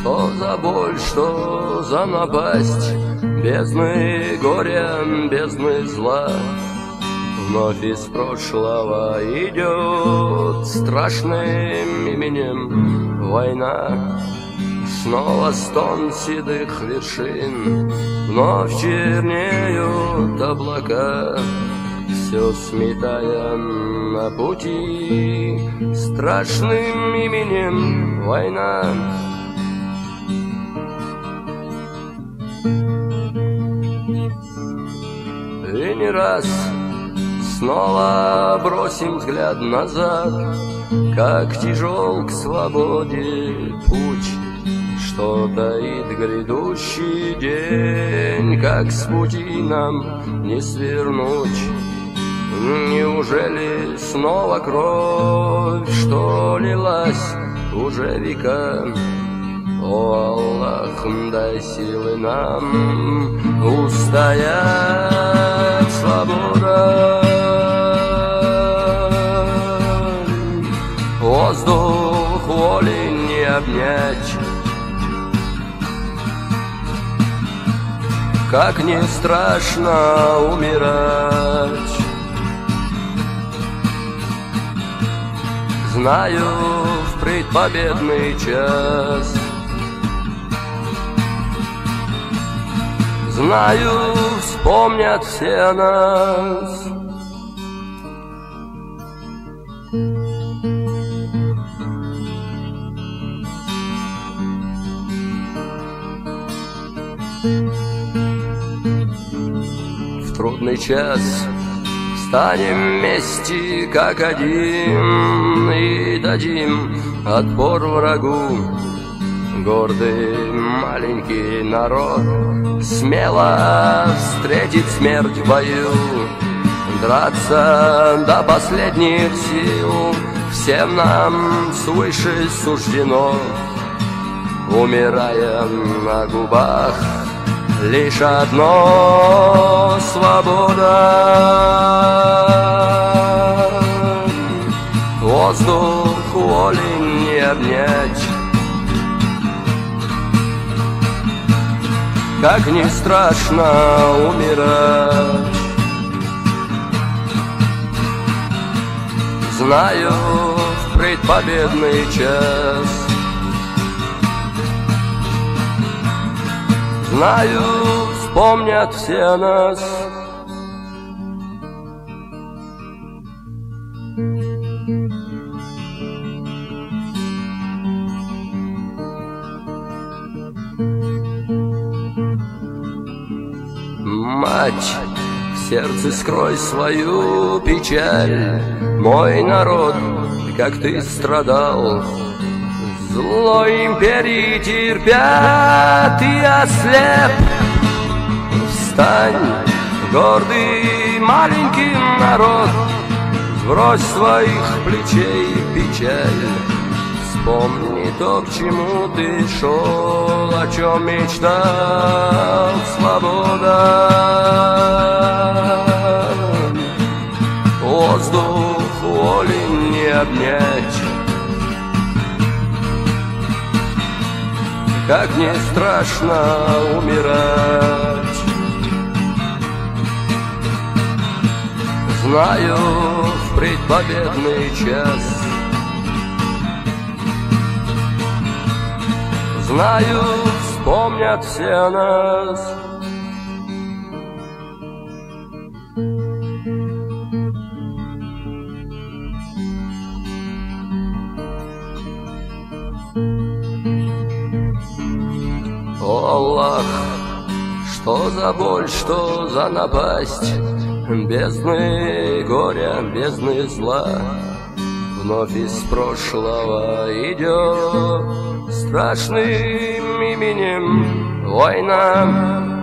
Что за боль, что за напасть, бездны горя, бездны зла. Вновь из прошлого идет страшным именем война. Снова стон седых вершин, вновь чернеют облака, все сметая на пути страшным именем война. И не раз снова бросим взгляд назад, как тяжел к свободе путь, что таит грядущий день, как с пути нам не свернуть. Неужели снова кровь, что лилась уже века? О, Аллах, дай силы нам устоять, свобода. Воздух воли не обнять, как не страшно умирать. Знаю впредь победный час, знаю, вспомнят все нас. В трудный час станем вместе как один и дадим отпор врагу. Гордый маленький народ смело встретит смерть в бою, драться до последних сил всем нам свыше суждено. Умирая на губах лишь одно — свобода. Воздух воли не обнять, как не страшно умирать. Знаю впредь победный час, знаю, вспомнят все нас. Мать, в сердце скрой свою печаль, мой народ, как ты страдал. Злой империи терпят, и ослеп. Встань, гордый маленький народ, сбрось своих плечей печаль. Вспомни то, к чему ты шел, о чем мечтал, свобода. Воздух воли не обнять, как не страшно умирать. Знаю впредь победный час, знаю, вспомнят все нас. О, Аллах, что за боль, что за напасть, бездны горя, бездны зла. Вновь из прошлого идет страшным именем война.